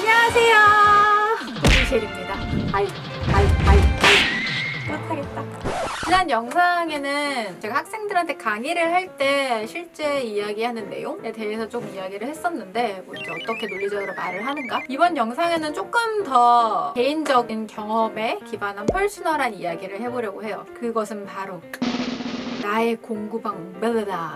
안녕하세요. 고지실입니다. 아이. 못하겠다. 지난 영상에는 제가 학생들한테 강의를 할 때 실제 이야기하는 내용에 대해서 좀 이야기를 했었는데 뭐 이제 어떻게 논리적으로 말을 하는가? 이번 영상에는 조금 더 개인적인 경험에 기반한 퍼스널한 이야기를 해보려고 해요. 그것은 바로 나의 공부방 벨다.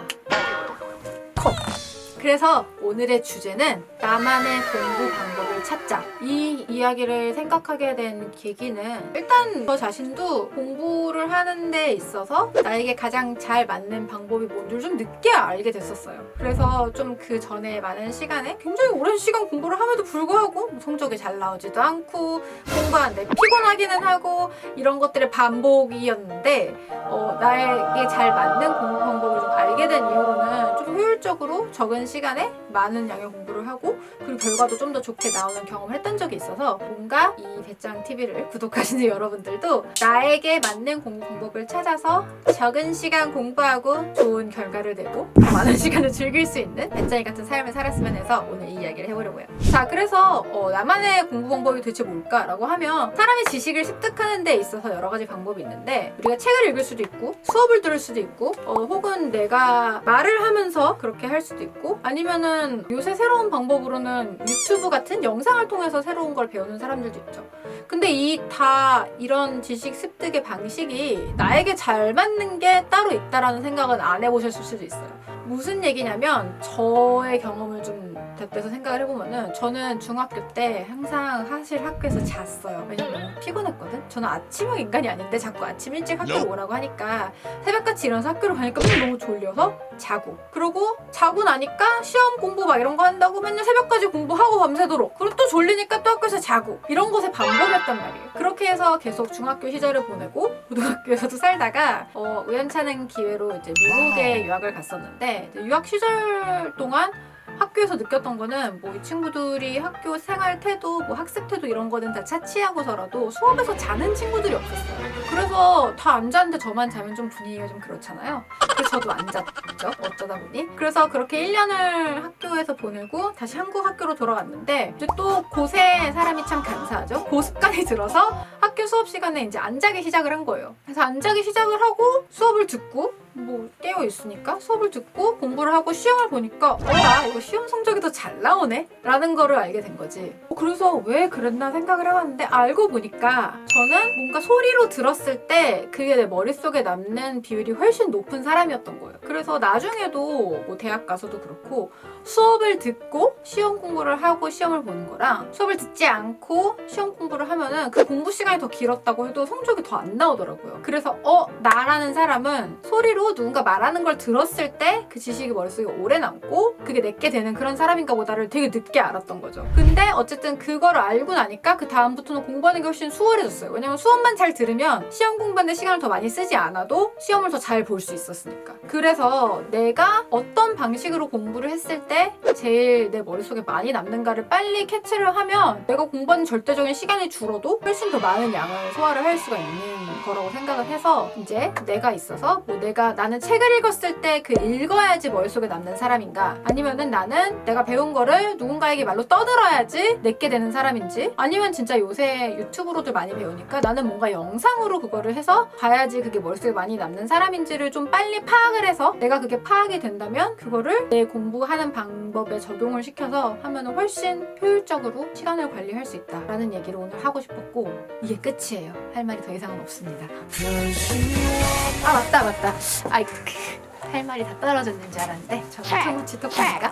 그래서 오늘의 주제는 나만의 공부 방법을 찾자. 이 이야기를 생각하게 된 계기는 일단 저 자신도 공부를 하는 데 있어서 나에게 가장 잘 맞는 방법이 뭔지를 좀 늦게 알게 됐었어요. 그래서 좀 그 전에 많은 시간에 굉장히 오랜 시간 공부를 함에도 불구하고 성적이 잘 나오지도 않고 공부하는데 피곤하기는 하고 이런 것들의 반복이었는데 나에게 잘 맞는 공부 방법을 좀 알게 된 이후로는 좀 효율적으로 적은 시간에 많은 양의 공부를 하고 그리고 결과도 좀 더 좋게 나오는 경험을 했던 적이 있어서 뭔가 이 배짱TV를 구독하시는 여러분들도 나에게 맞는 공부 방법을 찾아서 적은 시간 공부하고 좋은 결과를 내고 더 많은 시간을 즐길 수 있는 배짱이 같은 삶을 살았으면 해서 오늘 이 이야기를 해보려고요. 자, 그래서 나만의 공부 방법이 도대체 뭘까라고 하면 사람이 지식을 습득하는 데 있어서 여러 가지 방법이 있는데 우리가 책을 읽을 수도 있고 수업을 들을 수도 있고 혹은 내가 말을 하면서 그렇게 할 수도 있고 아니면은 요새 새로운 방법으로는 유튜브 같은 영상을 통해서 새로운 걸 배우는 사람들도 있죠. 근데 이런 지식 습득의 방식이 나에게 잘 맞는 게 따로 있다라는 생각은 안 해보셨을 수도 있어요. 무슨 얘기냐면 저의 경험을 좀 덧대서 생각을 해보면은 저는 중학교 때 항상 사실 학교에서 잤어요. 왜냐면 너무 피곤했거든. 저는 아침형 인간이 아닌데 자꾸 아침 일찍 학교로 오라고 하니까 새벽같이 일어나서 학교를 가니까 맨날 너무 졸려서 자고 그러고 자고 나니까 시험 공부 막 이런 거 한다고 맨날 새벽까지 공부하고 밤새도록 그리고 또 졸리니까 또 학교에서 자고 이런 것의 반복이었단 말이에요. 그렇게 해서 계속 중학교 시절을 보내고 고등학교에서도 살다가 우연찮은 기회로 이제 미국에 유학을 갔었는데 유학 시절 동안 학교에서 느꼈던 거는 뭐 이 친구들이 학교 생활 태도, 뭐 학습 태도 이런 거는 다 차치하고서라도 수업에서 자는 친구들이 없었어요. 그래서 다 안 자는데 저만 자면 좀 분위기가 좀 그렇잖아요. 그래서 저도 안 잤죠. 어쩌다 보니. 그래서 그렇게 1년을 학교에서 보내고 다시 한국 학교로 돌아갔는데 이제 또 곳에 사람이 참 간사하죠. 그 습관이 들어서 학교 수업 시간에 이제 안 자기 시작을 한 거예요. 그래서 안 자기 시작을 하고 수업을 듣고 뭐 깨어 있으니까 수업을 듣고 공부를 하고 시험을 보니까 나 이거 시험 성적이 더 잘 나오네? 라는 거를 알게 된 거지. 그래서 왜 그랬나 생각을 해봤는데 알고 보니까 저는 뭔가 소리로 들었을 때 그게 내 머릿속에 남는 비율이 훨씬 높은 사람이었던 거예요. 그래서 나중에도 뭐 대학 가서도 그렇고 수업을 듣고 시험 공부를 하고 시험을 보는 거랑 수업을 듣지 않고 시험 공부를 하면은 그 공부 시간이 더 길었다고 해도 성적이 더 안 나오더라고요. 그래서 나라는 사람은 소리로 누군가 말하는 걸 들었을 때 그 지식이 머릿속에 오래 남고 그게 내게 되는 그런 사람인가 보다를 되게 늦게 알았던 거죠. 근데 어쨌든 그거를 알고 나니까 그 다음부터는 공부하는 게 훨씬 수월해졌어요. 왜냐면 수업만 잘 들으면 시험 공부하는데 시간을 더 많이 쓰지 않아도 시험을 더 잘 볼 수 있었으니까. 그래서 내가 어떤 방식으로 공부를 했을 때 제일 내 머릿속에 많이 남는가를 빨리 캐치를 하면 내가 공부하는 절대적인 시간이 줄어도 훨씬 더 많은 양을 소화를 할 수가 있는 거라고 생각을 해서 이제 내가 있어서 뭐 나는 책을 읽었을 때 그 읽어야지 머릿속에 남는 사람인가 아니면은 나는 내가 배운 거를 누군가에게 말로 떠들어야지 내게 되는 사람인지 아니면 진짜 요새 유튜브로도 많이 배우니까 나는 뭔가 영상으로 그거를 해서 봐야지 그게 머릿속에 많이 남는 사람인지를 좀 빨리 파악을 해서 내가 그게 파악이 된다면 그거를 내 공부하는 방법에 적용을 시켜서 하면 훨씬 효율적으로 시간을 관리할 수 있다라는 얘기를 오늘 하고 싶었고 이게 끝이에요. 할 말이 더 이상은 없습니다. 맞다. 할 말이 다 떨어졌는 줄 알았는데 저는 지톡하니까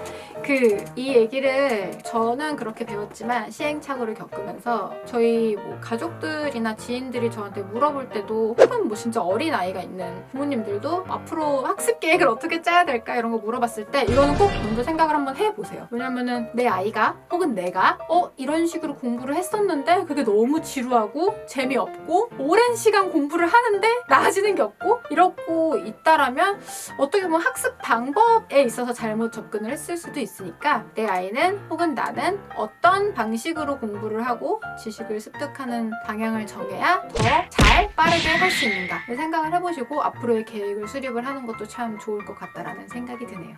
이 얘기를 저는 그렇게 배웠지만 시행착오를 겪으면서 저희 뭐 가족들이나 지인들이 저한테 물어볼 때도 혹은 뭐 진짜 어린 아이가 있는 부모님들도 앞으로 학습 계획을 어떻게 짜야 될까 이런 거 물어봤을 때 이거는 꼭 먼저 생각을 한번 해보세요. 왜냐면은 내 아이가 혹은 내가 이런 식으로 공부를 했었는데 그게 너무 지루하고 재미없고 오랜 시간 공부를 하는데 나아지는 게 없고 이러고 있다라면 어떻게 보면 학습 방법에 있어서 잘못 접근을 했을 수도 있으니까 내 아이는 혹은 나는 어떤 방식으로 공부를 하고 지식을 습득하는 방향을 정해야 더 잘 빠르게 할 수 있는가 생각을 해보시고 앞으로의 계획을 수립을 하는 것도 참 좋을 것 같다라는 생각이 드네요.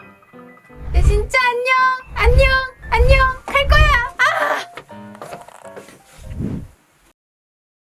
네, 진짜 안녕 갈 거야.